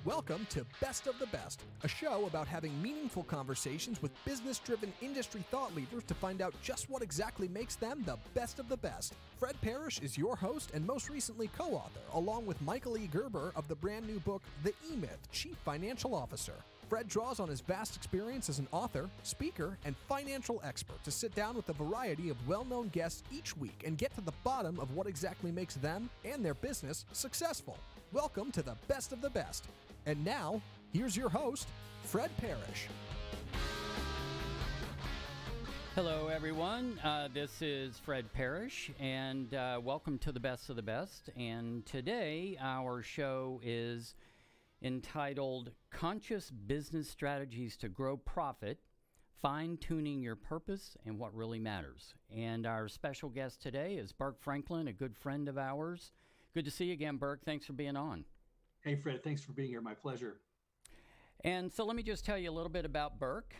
Welcome to Best of the Best, a show about having meaningful conversations with business-driven industry thought leaders to find out just what exactly makes them the best of the best. Fred Parrish is your host and most recently co-author, along with Michael E. Gerber of the brand new book, The E-Myth, Chief Financial Officer. Fred draws on his vast experience as an author, speaker, and financial expert to sit down with a variety of well-known guests each week and get to the bottom of what exactly makes them and their business successful. Welcome to the Best of the Best. And now, here's your host, Fred Parrish. Hello, everyone. This is Fred Parrish, and welcome to the Best of the Best. And today, our show is entitled Conscious Business Strategies to Grow Profit, Fine-Tuning Your Purpose and What Really Matters. And our special guest today is Burke Franklin, a good friend of ours. Good to see you again, Burke. Thanks for being on. Hey, Fred. Thanks for being here. My pleasure. And so let me just tell you a little bit about Burke.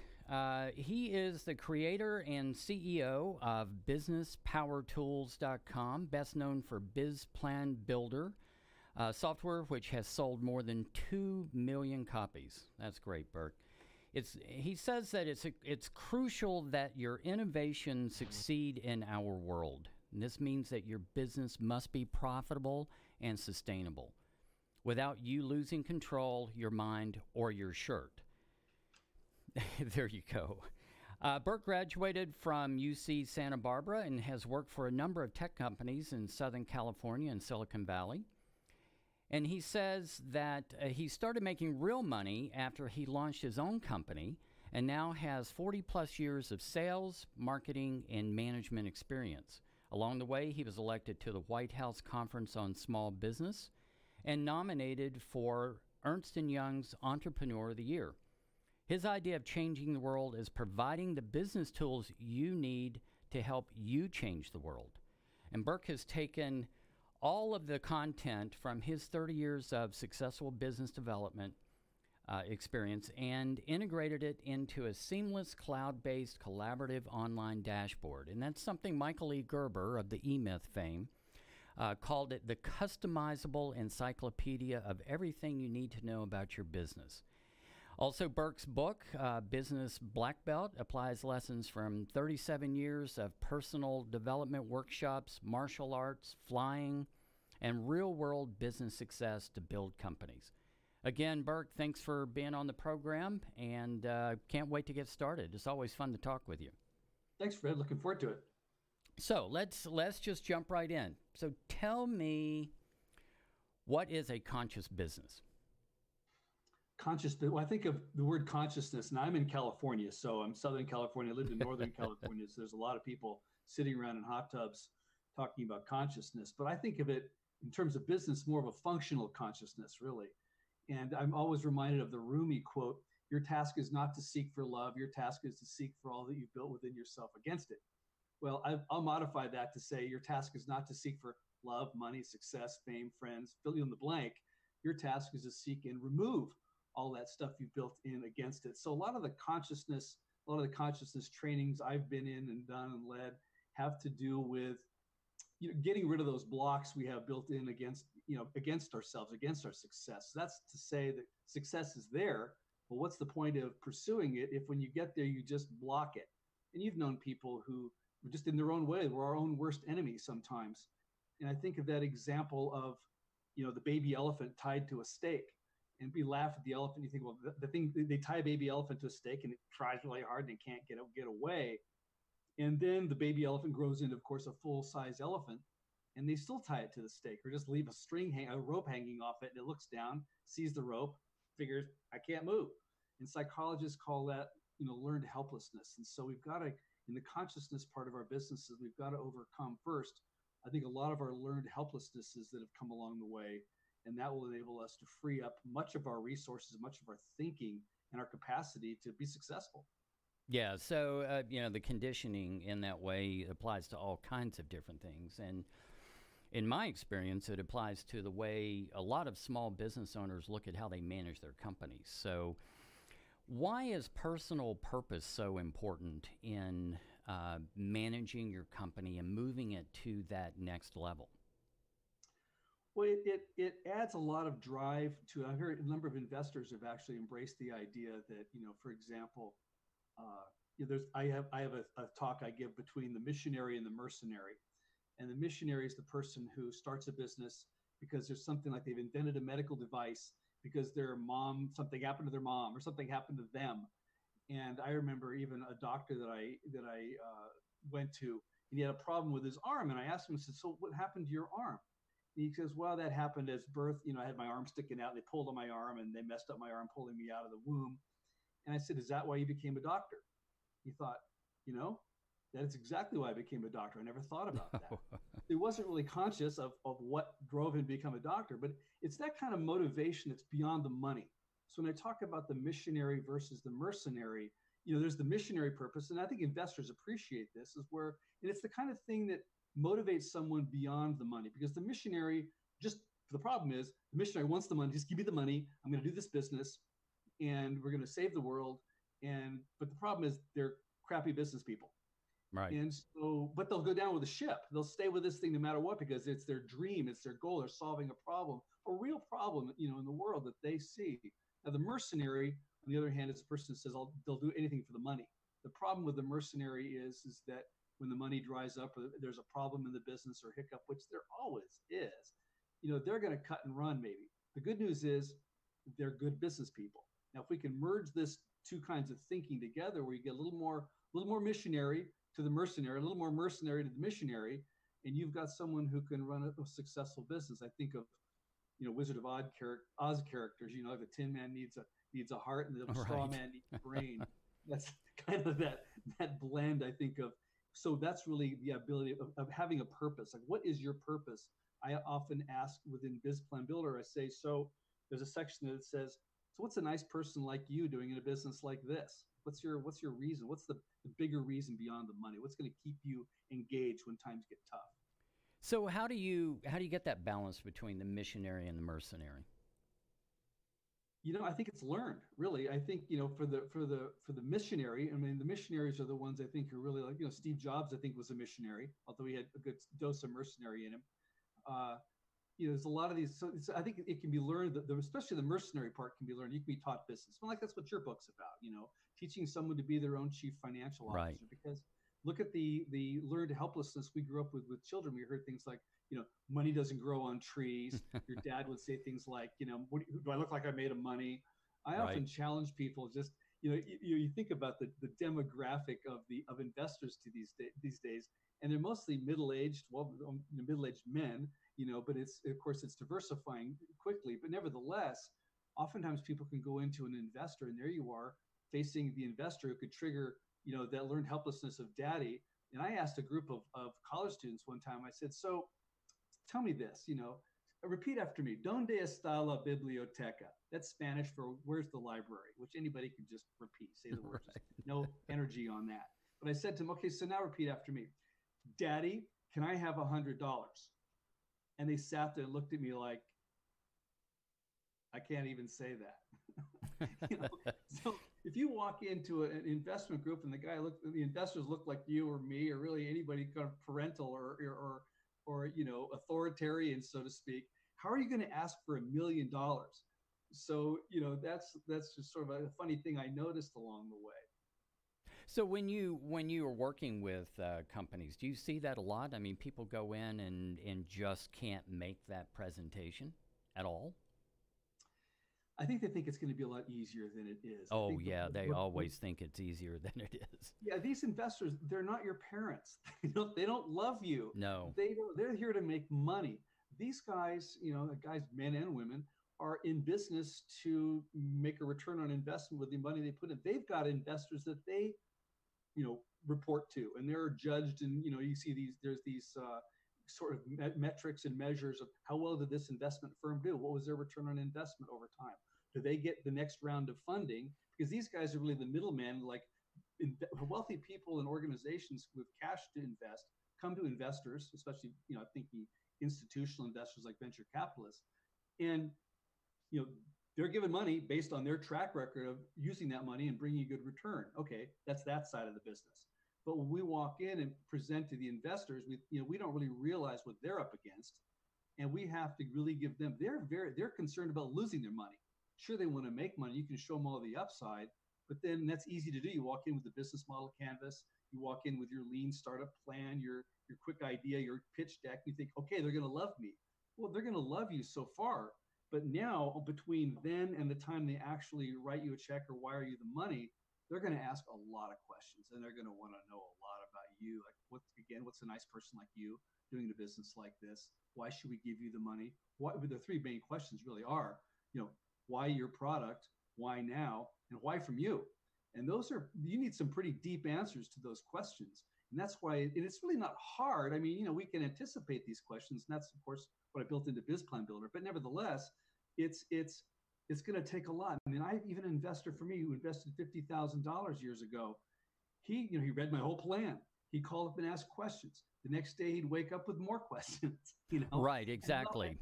He is the creator and CEO of BusinessPowerTools.com, best known for BizPlanBuilder, software which has sold more than 2 million copies. That's great, Burke. He says that it's crucial that your innovation succeed in our world. And this means that your business must be profitable and sustainable, without you losing control, your mind, or your shirt. There you go. Burke graduated from UC Santa Barbara and has worked for a number of tech companies in Southern California and Silicon Valley. And he says that he started making real money after he launched his own company and now has 40-plus years of sales, marketing, and management experience. Along the way, he was elected to the White House Conference on Small Business and nominated for Ernst & Young's Entrepreneur of the Year. His idea of changing the world is providing the business tools you need to help you change the world. And Burke has taken all of the content from his 30 years of successful business development experience and integrated it into a seamless cloud-based collaborative online dashboard. And that's something Michael E. Gerber of the E-Myth fame called it the customizable encyclopedia of everything you need to know about your business. Also, Burke's book, Business Black Belt, applies lessons from 37 years of personal development workshops, martial arts, flying, and real-world business success to build companies. Again, Burke, thanks for being on the program, and can't wait to get started. It's always fun to talk with you. Thanks, Fred. Looking forward to it. So let's just jump right in. So tell me, what is a conscious business? Well, I think of the word consciousness, and I'm in California, so I'm Southern California. I lived in Northern California, so there's a lot of people sitting around in hot tubs talking about consciousness. But I think of it in terms of business, more of a functional consciousness, really. And I'm always reminded of the Rumi quote, "Your task is not to seek for love. Your task is to seek for all that you've built within yourself against it." Well, I'll modify that to say your task is not to seek for love, money, success, fame, friends, fill in the blank. Your task is to seek and remove all that stuff you've built in against it. So a lot of the consciousness trainings I've been in and done and led have to do with getting rid of those blocks we have built in against ourselves, against our success. That's to say that success is there, but what's the point of pursuing it if when you get there, you just block it? And you've known people who just in their own way, we're our own worst enemies sometimes. And I think of that example of, the baby elephant tied to a stake. And we laugh at the elephant. You think, well, the thing, they tie a baby elephant to a stake and it tries really hard and it can't get away. And then the baby elephant grows into, of course, a full-size elephant, and they still tie it to the stake or just leave a rope hanging off it. And it looks down, sees the rope, figures, I can't move. And psychologists call that, learned helplessness. And so we've got to, in the consciousness part of our businesses, we've got to overcome first, I think, a lot of our learned helplessnesses that have come along the way. And that will enable us to free up much of our resources, much of our thinking and our capacity to be successful. Yeah, so, the conditioning in that way applies to all kinds of different things. And in my experience, it applies to the way a lot of small business owners look at how they manage their companies. So why is personal purpose so important in managing your company and moving it to that next level? Well, it adds a lot of drive to. I've heard a number of investors have actually embraced the idea that, for example, I have a talk I give between the missionary and the mercenary, and the missionary is the person who starts a business because there's something like they've invented a medical device because their mom, something happened to their mom or something happened to them. And I remember even a doctor that I went to, and he had a problem with his arm. And I asked him, I said, "So what happened to your arm?" And he says, "Well, that happened as birth. I had my arm sticking out. They pulled on my arm and they messed up my arm, pulling me out of the womb." And I said, "Is that why you became a doctor?" He thought, that is exactly why I became a doctor. I never thought about that. He wasn't really conscious of what drove him to become a doctor, but it's that kind of motivation that's beyond the money. So when I talk about the missionary versus the mercenary, there's the missionary purpose. And I think investors appreciate this is where, and it's the kind of thing that motivates someone beyond the money, because the missionary the problem is the missionary wants the money. Just give me the money. I'm going to do this business and we're going to save the world. But the problem is they're crappy business people. Right. And so, but they'll go down with the ship. They'll stay with this thing no matter what, because it's their dream, it's their goal. They're solving a problem, a real problem, in the world that they see. Now, the mercenary, on the other hand, is the person that says they'll do anything for the money. The problem with the mercenary is that when the money dries up or there's a problem in the business or hiccup, which there always is, they're going to cut and run maybe. The good news is they're good business people. Now, if we can merge this two kinds of thinking together, where you get a little more missionary to the mercenary, a little more mercenary to the missionary, and you've got someone who can run a successful business. I think of, Wizard of Oz characters. The Tin Man needs a heart, and the Straw Man needs a brain. That's kind of that blend, I think of. So that's really the ability of having a purpose. Like, what is your purpose? I often ask within BizPlanBuilder, I say, so there's a section that says, so what's a nice person like you doing in a business like this? What's your reason? What's the bigger reason beyond the money? What's going to keep you engaged when times get tough? So how do you get that balance between the missionary and the mercenary? I think it's learned, really. I think, for the missionary, I mean, the missionaries are the ones I think are really like, Steve Jobs, I think, was a missionary, although he had a good dose of mercenary in him. There's a lot of these. So I think it can be learned, especially the mercenary part can be learned. You can be taught business. Well, like that's what your book's about, teaching someone to be their own chief financial officer. Right. Because look at the learned helplessness we grew up with children. We heard things like, money doesn't grow on trees. Your dad would say things like, do I look like I made of money? I often challenge people just, you think about the demographic of investors to these days, and they're mostly middle-aged men, but it's diversifying quickly. But nevertheless, oftentimes people can go into an investor, and there you are facing the investor who could trigger, that learned helplessness of daddy. And I asked a group of college students one time, I said, so tell me this, repeat after me. Donde está la biblioteca? That's Spanish for where's the library, which anybody can just repeat, say the words. Right. No energy on that. But I said to them, okay, so now repeat after me. Daddy, can I have $100? And they sat there and looked at me like, I can't even say that. So if you walk into an investment group and the investors look like you or me or really anybody kind of parental or authoritarian, so to speak, how are you going to ask for $1 million? So that's just sort of a funny thing I noticed along the way. So when you are working with companies, do you see that a lot? I mean, people go in and just can't make that presentation at all? I think they think it's going to be a lot easier than it is. Oh, yeah. They always think it's easier than it is. Yeah, these investors, they're not your parents. They don't love you. No. They're here to make money. These guys, men and women, are in business to make a return on investment with the money they put in. They've got investors that they, report to, and they're judged. And, you see there's these sort of metrics and measures of how well did this investment firm do? What was their return on investment over time? Do they get the next round of funding? Because these guys are really the middleman. Like wealthy people and organizations with cash to invest come to investors, especially, I think the institutional investors like venture capitalists. And, they're given money based on their track record of using that money and bringing a good return. Okay, that's that side of the business. But when we walk in and present to the investors, we don't really realize what they're up against, and we have to really give them. They're concerned about losing their money. Sure, they want to make money. You can show them all the upside, but then that's easy to do. You walk in with the business model canvas. You walk in with your lean startup plan, your quick idea, your pitch deck. You think, okay, they're going to love me. Well, they're going to love you so far, but now between then and the time they actually write you a check or wire you the money, they're going to ask a lot of questions, and they're going to want to know a lot about you. Like, what's a nice person like you doing a business like this? Why should we give you the money? The three main questions really are, why your product, why now, and why from you? And you need some pretty deep answers to those questions. And that's why it's really not hard. I mean, we can anticipate these questions. And that's, of course, what I built into BizPlanBuilder. But nevertheless, it's going to take a lot. I mean, even an investor for me who invested $50,000 years ago, he read my whole plan. He called up and asked questions. The next day, he'd wake up with more questions. Right, exactly.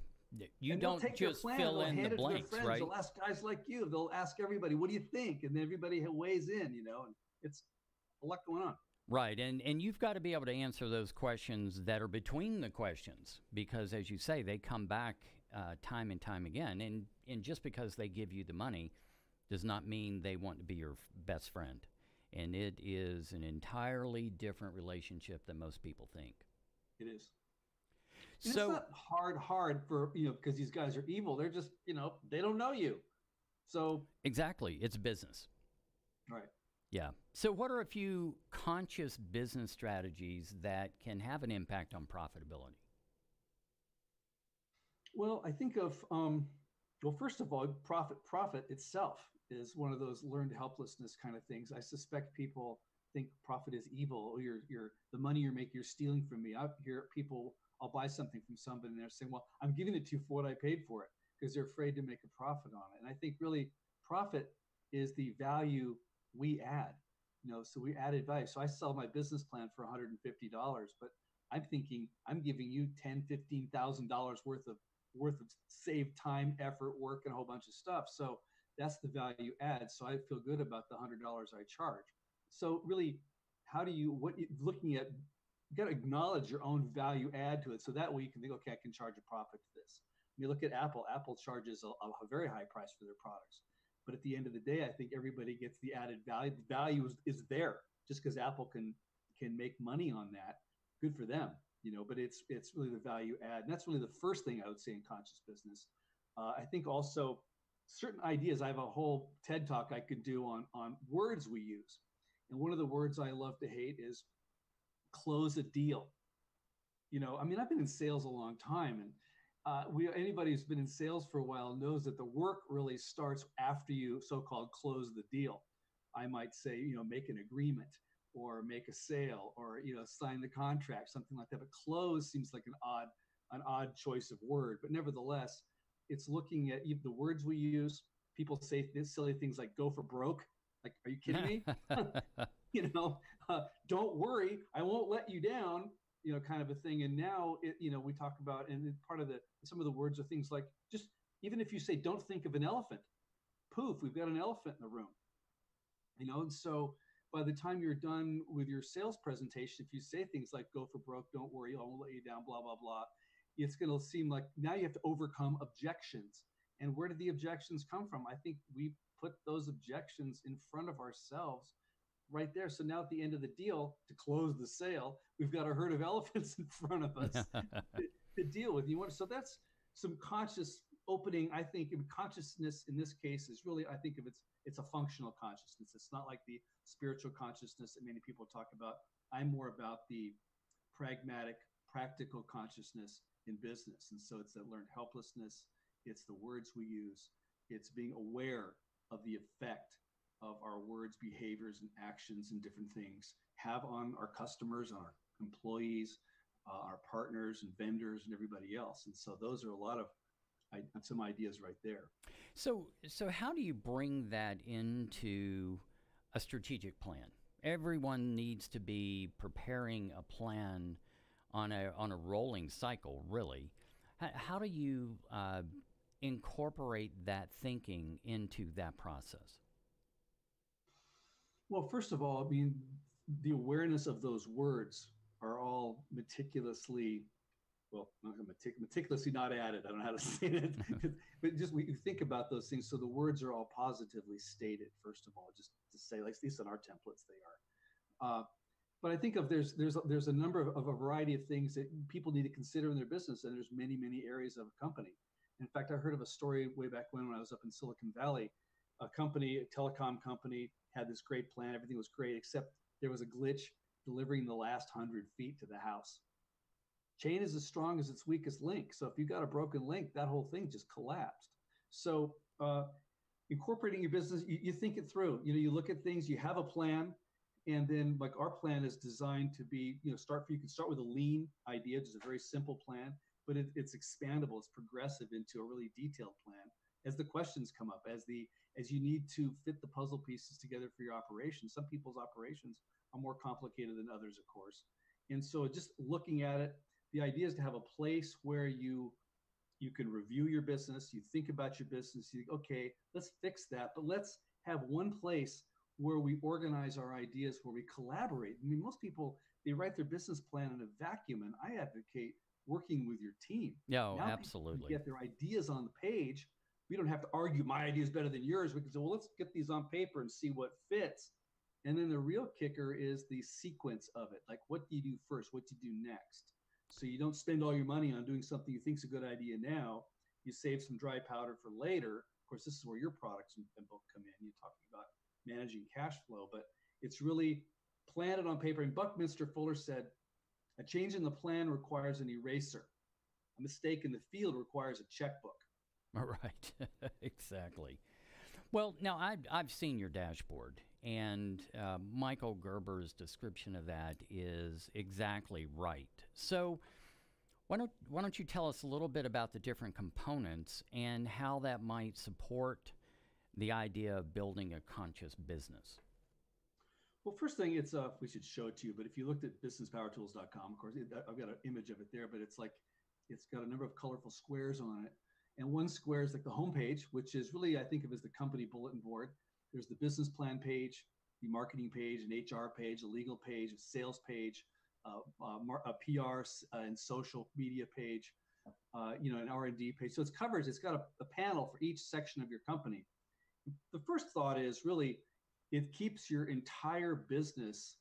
You don't just fill in the blanks, right? They'll ask guys like you. They'll ask everybody, "What do you think?" And then everybody weighs in. And it's a lot going on. Right, and you've got to be able to answer those questions that are between the questions, because, as you say, they come back time and time again. And just because they give you the money does not mean they want to be your best friend. And it is an entirely different relationship than most people think. It is. And so it's not hard for, because these guys are evil. They're just, they don't know you. So exactly. It's business. Right. Yeah. So what are a few conscious business strategies that can have an impact on profitability? Well, I think of, first of all, profit itself is one of those learned helplessness kind of things. I suspect people think profit is evil. The money you're making, you're stealing from me. I hear people, I'll buy something from somebody and they're saying, well, I'm giving it to you for what I paid for it, because they're afraid to make a profit on it. And I think really profit is the value we add, so we added value. So I sell my business plan for $150, but I'm thinking I'm giving you $10,000, $15,000 worth of saved time, effort, work, and a whole bunch of stuff. So that's the value add. So I feel good about the $100 I charge. So really, looking at, you got to acknowledge your own value add to it. So that way you can think, okay, I can charge a profit to this. When you look at Apple, Apple charges a very high price for their products. But at the end of the day, I think everybody gets the added value. The value is there. Just because Apple can make money on that, good for them, but it's really the value add. And that's really the first thing I would say in conscious business. I think also certain ideas, I have a whole TED talk I could do on words we use. And one of the words I love to hate is close a deal. I've been in sales a long time, and anybody who's been in sales for a while knows that the work really starts after you so-called close the deal. I might say, make an agreement or make a sale or, sign the contract, something like that. But close seems like an odd choice of word. But nevertheless, it's looking at the words we use. People say silly things like go for broke. Like, are you kidding me? Don't worry, I won't let you down. Kind of a thing. And now, we talk about, and part of some of the words are things like, just even if you say, don't think of an elephant, poof, we've got an elephant in the room. And so by the time you're done with your sales presentation, if you say things like, go for broke, don't worry, I won't let you down, blah, blah, blah, it's going to seem like now you have to overcome objections. And where did the objections come from? I think we put those objections in front of ourselves right there. So now at the end of the deal, to close the sale, we've got a herd of elephants in front of us to deal with. So that's some conscious opening. I think consciousness in this case is really, I think of it's a functional consciousness. It's not like the spiritual consciousness that many people talk about. I'm more about the pragmatic, practical consciousness in business. And so it's that learned helplessness. It's the words we use. It's being aware of the effect of our words, behaviors, and actions and different things have on our customers, on our employees, our partners and vendors and everybody else. And so those are a lot of some ideas right there. So how do you bring that into a strategic plan? Everyone needs to be preparing a plan on a rolling cycle, really. How do you incorporate that thinking into that process? Well, first of all, the awareness of those words are all meticulously, well, not meticulously not added. I don't know how to say it, but just we think about those things. So the words are all positively stated, first of all, just to say, like at least on our templates, they are. But I think there's a number of a variety of things that people need to consider in their business, and there's many areas of a company. In fact, I heard of a story way back when I was up in Silicon Valley. A telecom company, had this great plan. Everything was great, except there was a glitch delivering the last 100 feet to the house. Chain is as strong as its weakest link. So if you got a broken link, that whole thing just collapsed. So incorporating your business, you think it through. You look at things, you have a plan. And then like our plan is designed to be, you can start with a lean idea, just a very simple plan, but it's expandable, it's progressive into a really detailed plan as the questions come up, as you need to fit the puzzle pieces together for your operation. Some people's operations are more complicated than others, of course. And so just looking at it, the idea is to have a place where you can review your business, you think about your business, you think, okay, let's fix that, but let's have one place where we organize our ideas, where we collaborate. I mean, most people, they write their business plan in a vacuum, and I advocate working with your team. Yeah, now absolutely. Get their ideas on the page. We don't have to argue my idea is better than yours. We can say, well, let's get these on paper and see what fits. And then the real kicker is the sequence of it. Like, what do you do first? What do you do next? So you don't spend all your money on doing something you think is a good idea now. You save some dry powder for later. Of course, this is where your products and book come in. You're talking about managing cash flow, but it's really plan it on paper. And Buckminster Fuller said, a change in the plan requires an eraser. A mistake in the field requires a checkbook. All right. Exactly. Well, now I've seen your dashboard, and Michael Gerber's description of that is exactly right. So why don't you tell us a little bit about the different components and how that might support the idea of building a conscious business? Well, first thing, it's we should show it to you, but if you looked at businesspowertools.com, of course, I've got an image of it there, but it's got a number of colorful squares on it. And one square is like the home page, which is really, I think of as the company bulletin board. There's the business plan page, the marketing page, an HR page, a legal page, a sales page, a PR and social media page, an R&D page. So it's got a panel for each section of your company. The first thought is really, it keeps your entire business,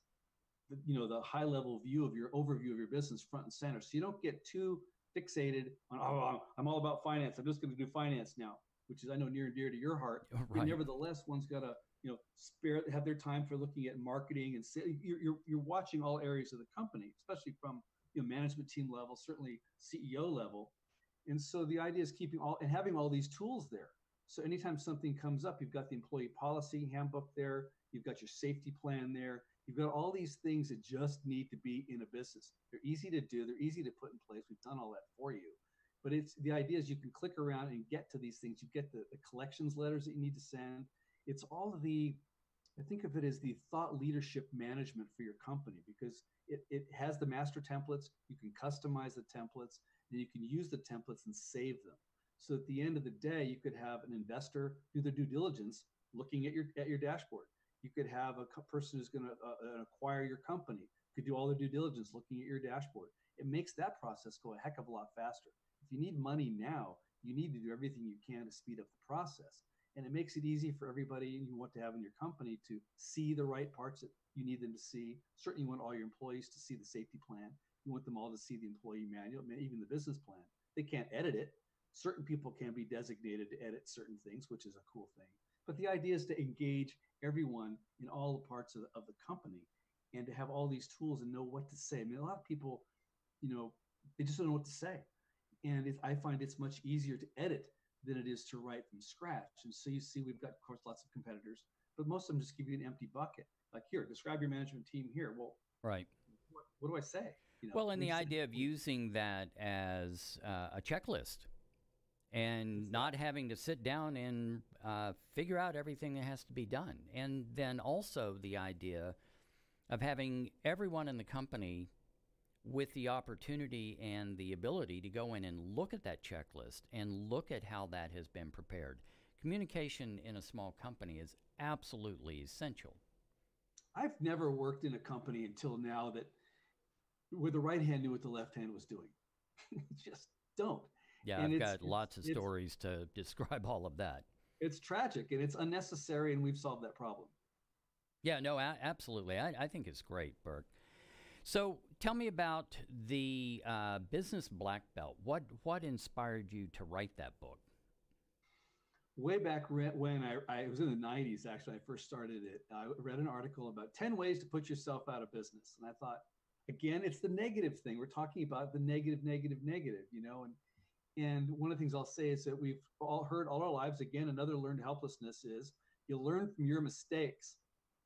the high level view of your overview of your business front and center. So you don't get too fixated on, oh, I'm all about finance. I'm just going to do finance now, which is, I know, near and dear to your heart. Right. But nevertheless, one's got to, have their time for looking at marketing and you're watching all areas of the company, especially from management team level, certainly CEO level. And so the idea is having all these tools there. So anytime something comes up, you've got the employee policy handbook there, you've got your safety plan there, you've got all these things that just need to be in a business. They're easy to do, they're easy to put in place. We've done all that for you. But the idea is you can click around and get to these things. You get the collections letters that you need to send. It's all I think of it as the thought leadership management for your company, because it has the master templates. You can customize the templates, and you can use the templates and save them. So at the end of the day, you could have an investor do their due diligence looking at your dashboard. You could have a person who's going to acquire your company, could do all their due diligence looking at your dashboard. It makes that process go a heck of a lot faster. If you need money now, you need to do everything you can to speed up the process. And it makes it easy for everybody you want to have in your company to see the right parts that you need them to see. Certainly you want all your employees to see the safety plan. You want them all to see the employee manual, even the business plan. They can't edit it. Certain people can be designated to edit certain things, which is a cool thing. But the idea is to engage everyone in all the parts of the company and to have all these tools and know what to say. I mean, a lot of people, they just don't know what to say. And I find it's much easier to edit than it is to write from scratch. And so you see, we've got, of course, lots of competitors, but most of them just give you an empty bucket. Like, here, describe your management team here. Well, right. What do I say? Well, and the idea of using that as a checklist and not having to sit down and figure out everything that has to be done. And then also the idea of having everyone in the company with the opportunity and the ability to go in and look at that checklist and look at how that has been prepared. Communication in a small company is absolutely essential. I've never worked in a company until now that where the right hand knew what the left hand was doing. Just don't. Yeah, And I've got lots of stories to describe all of that. it's tragic and it's unnecessary, and we've solved that problem. Yeah, no, absolutely. I think it's great, Burke. So tell me about the business black belt. What inspired you to write that book? Way back when I was in the 90s, actually, I first started it. I read an article about 10 ways to put yourself out of business. And I thought, again, it's the negative thing. We're talking about the negative, negative, negative, and one of the things I'll say is that we've all heard all our lives, again, another learned helplessness is you learn from your mistakes.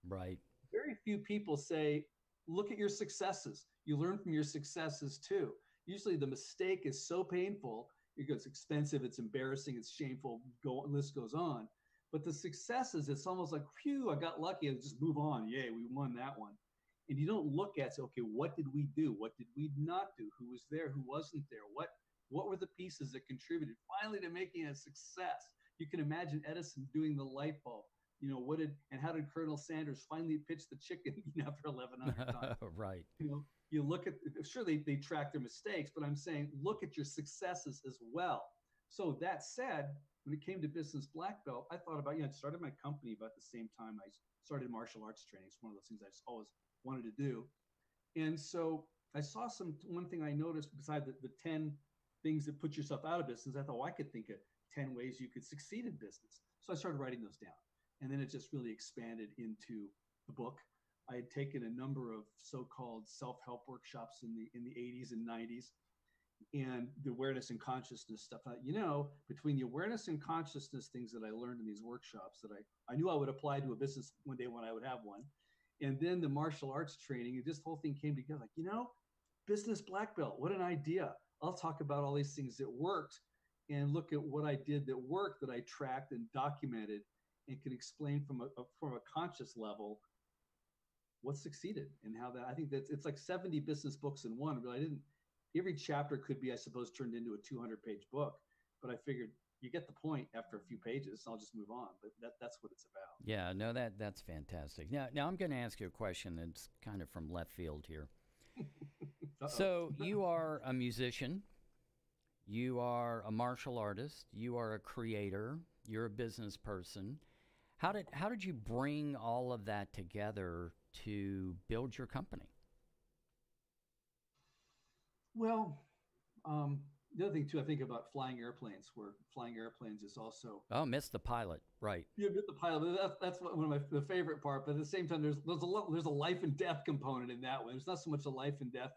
Right. Very few people say, look at your successes. You learn from your successes too. Usually the mistake is so painful, it's expensive, it's embarrassing, it's shameful, list goes on. But the successes, it's almost like, phew, I got lucky, and just move on. Yay, we won that one. And you don't look at, say, okay, what did we do? What did we not do? Who was there? Who wasn't there? What were the pieces that contributed finally to making a success? You can imagine Edison doing the light bulb. How did Colonel Sanders finally pitch the chicken after 1,100 times? Right. You look at, sure, they track their mistakes, but I'm saying, look at your successes as well. So that said, when it came to business black belt, I thought about, I started my company about the same time I started martial arts training. It's one of those things I just always wanted to do. And so I saw one thing I noticed beside the 10 things that put yourself out of business. I thought, well, I could think of 10 ways you could succeed in business. So I started writing those down. And then it just really expanded into the book. I had taken a number of so-called self-help workshops in the 80s and 90s, and the awareness and consciousness stuff. Between the awareness and consciousness things that I learned in these workshops that I knew I would apply to a business one day when I would have one, and then the martial arts training, and this whole thing came together. Like, business black belt, what an idea. I'll talk about all these things that worked and look at what I did that worked, that I tracked and documented, and can explain from a conscious level what succeeded and how that. I think that it's like 70 business books in one. But every chapter could be, I suppose, turned into a 200-page book. But I figured you get the point after a few pages. So I'll just move on. But that's what it's about. Yeah, no, that's fantastic. Now I'm going to ask you a question that's kind of from left field here. So you are a musician. You are a martial artist. You are a creator. You're a business person. How did you bring all of that together to build your company? Well, the other thing too, I think about flying airplanes, where flying airplanes is also. Oh, missed the pilot, right? You admit the pilot. That's one of the favorite part. But at the same time, there's a life and death component in that one. There's not so much a life and death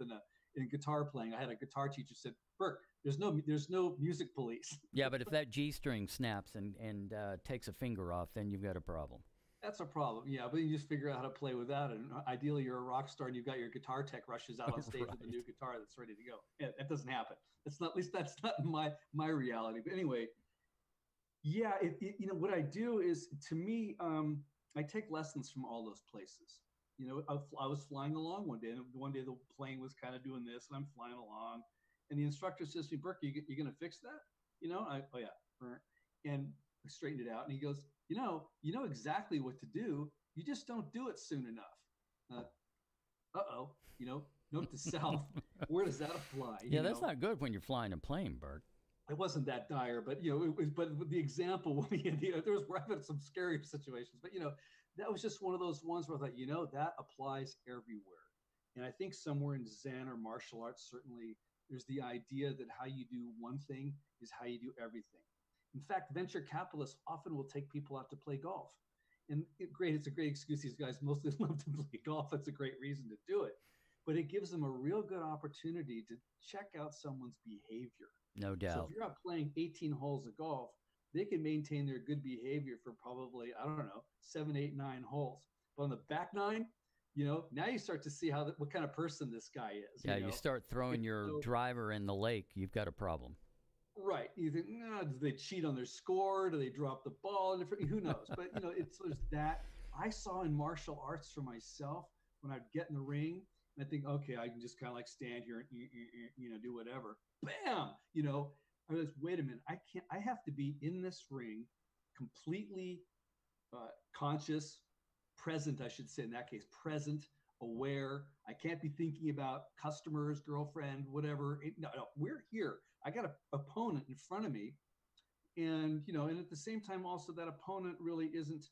in guitar playing. I had a guitar teacher said, Burke, there's no music police. Yeah, but if that G string snaps and takes a finger off, then you've got a problem. That's a problem. Yeah, but you just figure out how to play without it. And ideally, you're a rock star and you've got your guitar tech rushes out on stage Right. with a new guitar that's ready to go. Yeah, that doesn't happen. At least that's not my reality. But anyway, yeah, what I do is, to me, I take lessons from all those places. I was flying along one day, and one day the plane was kind of doing this, and I'm flying along, and the instructor says to me, Burke, you going to fix that? Oh yeah. And I straightened it out, and he goes, you know exactly what to do. You just don't do it soon enough. Note to self, where does that apply? Yeah, that's not good when you're flying a plane, Burke. It wasn't that dire, but but the example, there was some scarier situations, but that was just one of those ones where I thought, that applies everywhere. And I think somewhere in Zen or martial arts, certainly there's the idea that how you do one thing is how you do everything. In fact, venture capitalists often will take people out to play golf. And it's a great excuse. These guys mostly love to play golf. That's a great reason to do it. But it gives them a real good opportunity to check out someone's behavior. No doubt. So if you're out playing 18 holes of golf, they can maintain their good behavior for probably, 7, 8, 9 holes. But on the back 9, now you start to see what kind of person this guy is. Yeah, you start throwing your driver in the lake, you've got a problem. Right. You think, do they cheat on their score? Do they drop the ball? Who knows? But, there's that. I saw in martial arts for myself when I'd get in the ring, and I think, okay, I can just kind of like stand here and, do whatever. Bam! I was, wait a minute. I have to be in this ring completely conscious, present, I should say in that case, present, aware. I can't be thinking about customers, girlfriend, whatever. No, we're here. I got an opponent in front of me. And, and at the same time, also that opponent really isn't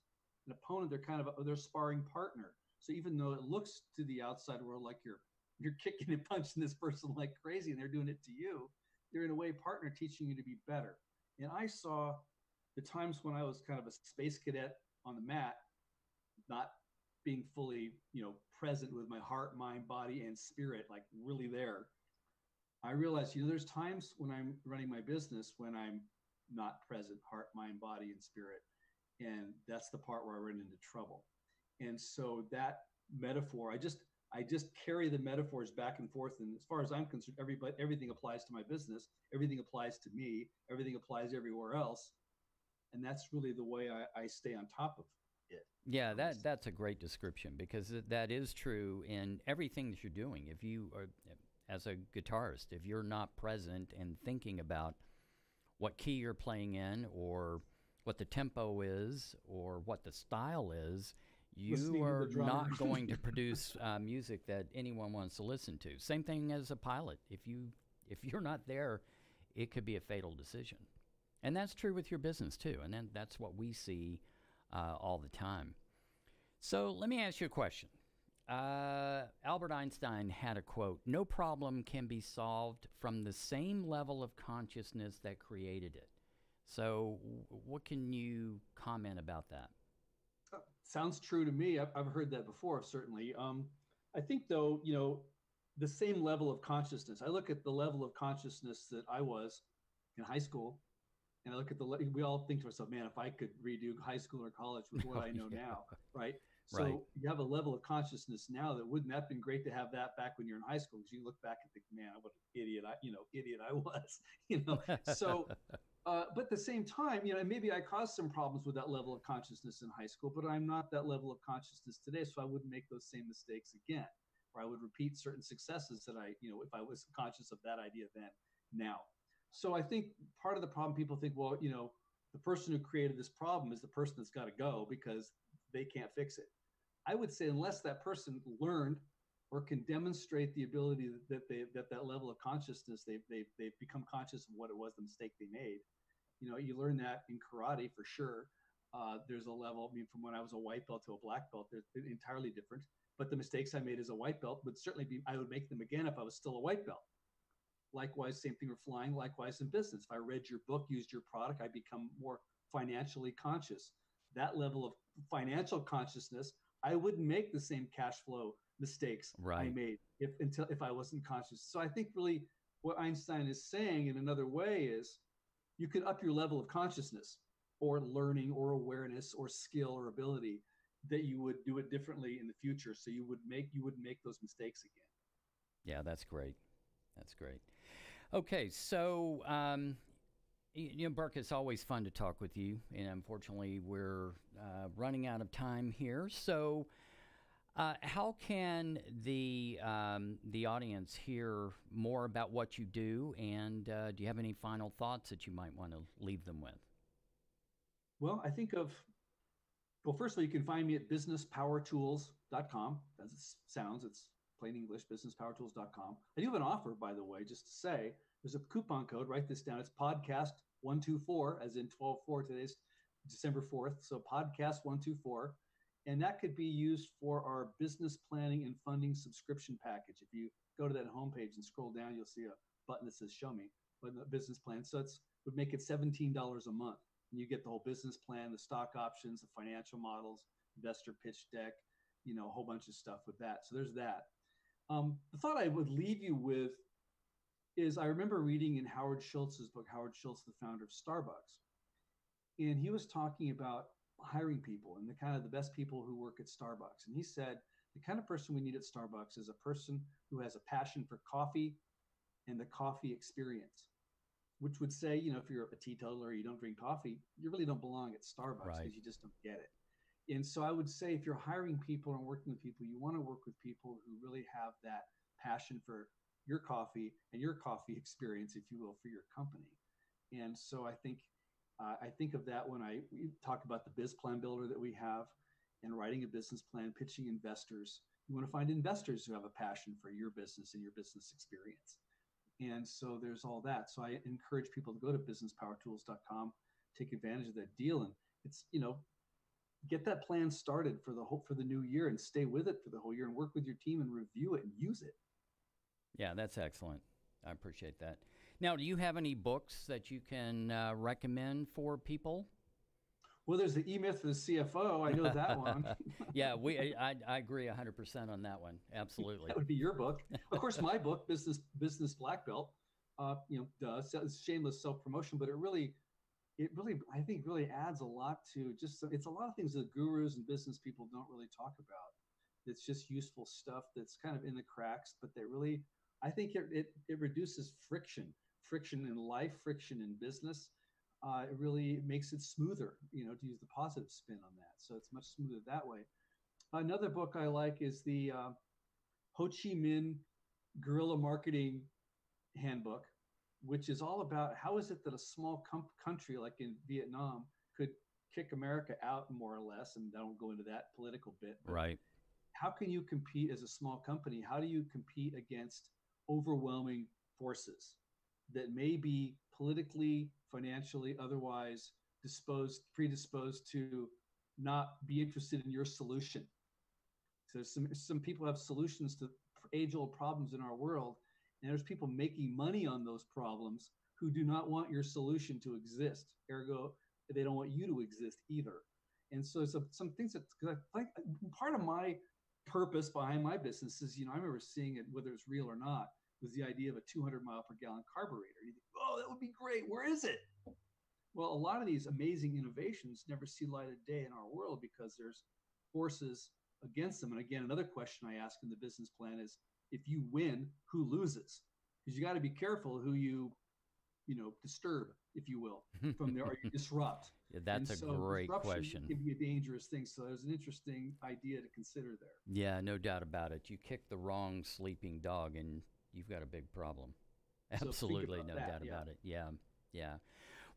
an opponent. They're kind of their sparring partner. So even though it looks to the outside world like you're kicking and punching this person like crazy and they're doing it to you, they're in a way partner teaching you to be better. And I saw the times when I was kind of a space cadet on the mat, not being fully, present with my heart, mind, body, and spirit, like really there. I realized, there's times when I'm running my business when I'm not present, heart, mind, body, and spirit. And that's the part where I run into trouble. And so that metaphor, I just carry the metaphors back and forth. And as far as I'm concerned, everything applies to my business. Everything applies to me. Everything applies everywhere else. And that's really the way I stay on top of it. Yeah, that's a great description, because that is true in everything that you're doing. If you are, as a guitarist, if you're not present and thinking about what key you're playing in, or what the tempo is, or what the style is, you are not going to produce music that anyone wants to listen to. Same thing as a pilot. If you're not there, it could be a fatal decision. And that's true with your business too. And then that's what we see all the time. So let me ask you a question. Albert Einstein had a quote: "No problem can be solved from the same level of consciousness that created it." So what can you comment about that? Sounds true to me. I've heard that before, certainly. I think, though, the same level of consciousness. I look at the level of consciousness that I was in high school, and I look at we all think to ourselves, man, if I could redo high school or college with what I know now, right? So Right. You have a level of consciousness now that wouldn't that have been great to have that back when you're in high school? Because you look back and think, man, what an idiot I was, So, but at the same time, maybe I caused some problems with that level of consciousness in high school, but I'm not that level of consciousness today, so I wouldn't make those same mistakes again, or I would repeat certain successes that if I was conscious of that idea then, now. So I think part of the problem, people think, well, the person who created this problem is the person that's got to go because they can't fix it. I would say unless that person learned or can demonstrate the ability that level of consciousness, they've become conscious of what it was, the mistake they made. You learn that in karate for sure. There's a level, from when I was a white belt to a black belt, they're entirely different. But the mistakes I made as a white belt would certainly I would make them again if I was still a white belt. Likewise, same thing with flying, likewise in business. If I read your book, used your product, I become more financially conscious. That level of financial consciousness, I wouldn't make the same cash flow mistakes I made if I wasn't conscious. So I think really what Einstein is saying in another way is you can up your level of consciousness or learning or awareness or skill or ability, that you would do it differently in the future. So you wouldn't make those mistakes again. Yeah, that's great. That's great. Okay, so Burke, it's always fun to talk with you, and unfortunately, we're running out of time here. So, how can the audience hear more about what you do, and do you have any final thoughts that you might want to leave them with? Well, I think first of all, you can find me at businesspowertools.com. As it sounds, it's plain English, businesspowertools.com. I do have an offer, by the way, just to say, there's a coupon code. Write this down. It's podcast124, as in 12/4. Today's December 4th. So podcast124. And that could be used for our business planning and funding subscription package. If you go to that homepage and scroll down, you'll see a button that says show me, but the business plan. So it would make it $17 a month. And you get the whole business plan, the stock options, the financial models, investor pitch deck, a whole bunch of stuff with that. So there's that. The thought I would leave you with is I remember reading in Howard Schultz's book, Howard Schultz, the founder of Starbucks. And he was talking about hiring people and the kind of the best people who work at Starbucks. And he said, the kind of person we need at Starbucks is a person who has a passion for coffee and the coffee experience, which would say, if you're a teetotaler or you don't drink coffee, you really don't belong at Starbucks because you just don't get it. And so I would say if you're hiring people and working with people, you want to work with people who really have that passion for your coffee and your coffee experience, if you will, for your company. And so I think of that when we talk about the BizPlanBuilder that we have. and writing a business plan, pitching investors. You want to find investors who have a passion for your business and your business experience. And so there's all that. So I encourage people to go to businesspowertools.com, take advantage of that deal. And it's, get that plan started for the new year and stay with it for the whole year and work with your team and review it and use it. Yeah, that's excellent. I appreciate that. Now, do you have any books that you can recommend for people? Well, there's the E-Myth for the CFO. I know that one. Yeah, I agree 100% on that one. Absolutely. That would be your book. Of course, my book, Business Black Belt, shameless self-promotion, but it really, I think really adds a lot to it's a lot of things that gurus and business people don't really talk about. It's just useful stuff that's kind of in the cracks, but that really, I think it reduces friction in life, friction in business. It really makes it smoother, to use the positive spin on that. So it's much smoother that way. Another book I like is the Ho Chi Minh Guerrilla Marketing Handbook, which is all about how is it that a small country like in Vietnam could kick America out more or less, and I don't go into that political bit. Right. How can you compete as a small company? How do you compete against overwhelming forces that may be politically, financially, otherwise predisposed to not be interested in your solution? So some people have solutions to age-old problems in our world, and there's people making money on those problems who do not want your solution to exist. Ergo, they don't want you to exist either. And so some things that, because I think part of my purpose behind my business is, I remember seeing it, whether it's real or not, was the idea of a 200 mile per gallon carburetor. You think, oh, that would be great. Where is it? Well, a lot of these amazing innovations never see light of day in our world because there's forces against them. And again, another question I ask in the business plan is, if you win, who loses? Because you got to be careful who you disturb, if you will, from there, or you disrupt. Yeah, that's a great question. Can be a dangerous thing. So there's an interesting idea to consider there. Yeah, no doubt about it. You kick the wrong sleeping dog and you've got a big problem. Absolutely, no doubt about it. Yeah, yeah.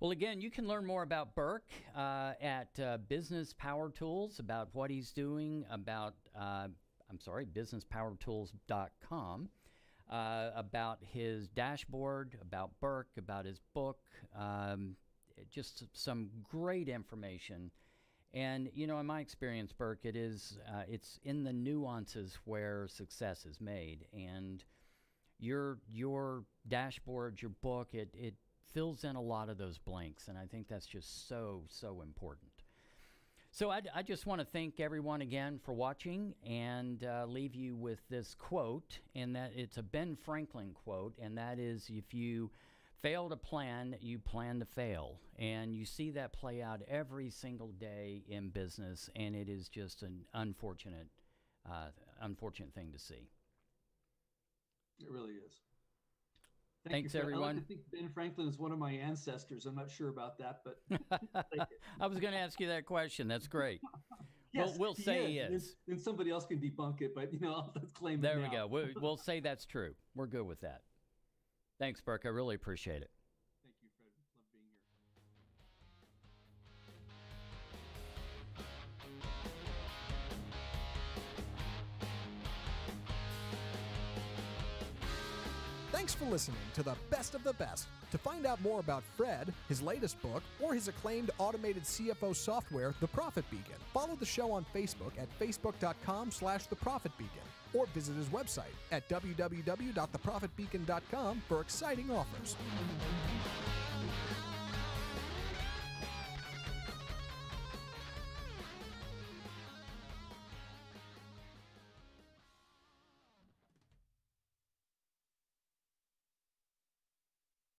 Well, again, you can learn more about Burke at Business Power Tools, about what he's doing, about, businesspowertools.com, about his dashboard, about Burke, about his book, just some great information. And, in my experience, Burke, it's in the nuances where success is made. And your dashboard, your book, it fills in a lot of those blanks, and I think that's just so important. So I just want to thank everyone again for watching, and leave you with this quote, and that it's a Ben Franklin quote, and that is, if you fail to plan, you plan to fail. And you see that play out every single day in business, and it is just an unfortunate thing to see. It really is. Thanks, everyone. I think Ben Franklin is one of my ancestors. I'm not sure about that, but I was going to ask you that question. That's great. Yes, we'll say he is. And somebody else can debunk it, but let's claim it now. There we go. We'll say that's true. We're good with that. Thanks, Burke. I really appreciate it. Thank you, Fred. Love being here. Thanks for listening to the Best of the Best. To find out more about Fred, his latest book, or his acclaimed automated CFO software, The Profit Beacon, follow the show on Facebook at facebook.com/theprofitbeacon, or visit his website at www.theprofitbeacon.com for exciting offers.